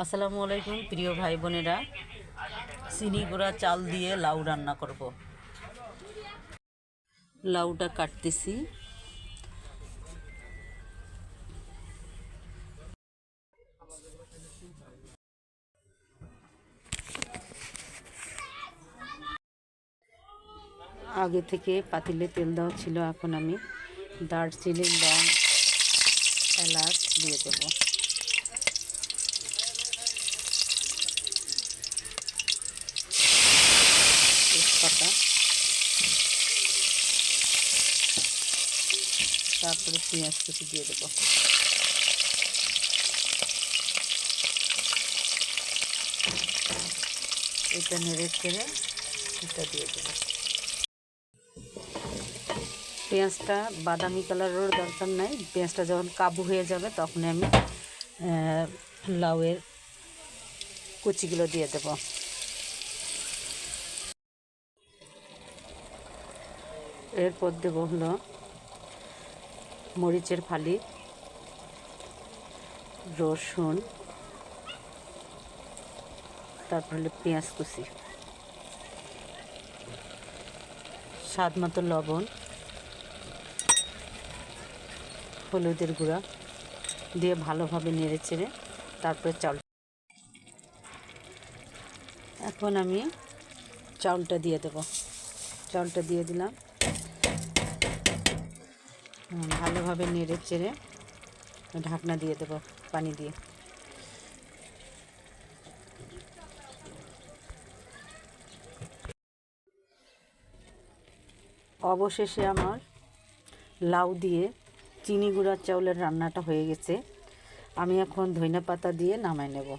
আসসালামু আলাইকুম প্রিয় ভাই বোনেরা, চিনি গুঁড়া চাল দিয়ে লাউ রান্না করব। লাউটা কাটতেছি। আগে থেকে পাতিলে তেল দেওয়া ছিল, এখন আমি দারচিনি, লং, এলাচ দিয়ে দেবো। তেজপাতা, তারপরে পেঁয়াজ কুচি দিয়ে দেবো। এটা নেড়ে চেড়ে এটা দিয়ে দেবো। পেঁয়াজটা বাদামি কালারের দরকার নাই, পেঁয়াজটা যখন কাবু হয়ে যাবে তখন আমি লাউয়ের কুচিগুলো দিয়ে দেব। এরপর দেব হলো মরিচের ফালি, রসুন, তারপর হলো পেঁয়াজ কুচি, স্বাদ মতো লবণ, হলুদের গুঁড়া দিয়ে ভালোভাবে নেড়ে চেড়ে তারপরে চাল। এখন আমি চাউলটা দিয়ে দেব। চাউলটা দিয়ে দিলাম, ভালোভাবে নেড়ে চেড়ে ঢাকনা দিয়ে দেব পানি দিয়ে। অবশেষে আমার লাউ দিয়ে চিনি গুঁড়ার চাউলের রান্নাটা হয়ে গেছে। আমি এখন ধনিয়া পাতা দিয়ে নামাই নেব।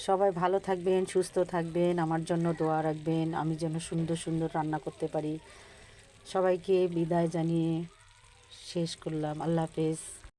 সবাই ভালো থাকবেন, সুস্থ থাকবেন, আমার জন্য দোয়া রাখবেন, আমি যেন সুন্দর সুন্দর রান্না করতে পারি। সবাইকে বিদায় জানিয়ে শেষ করলাম। আল্লাহ হাফেজ।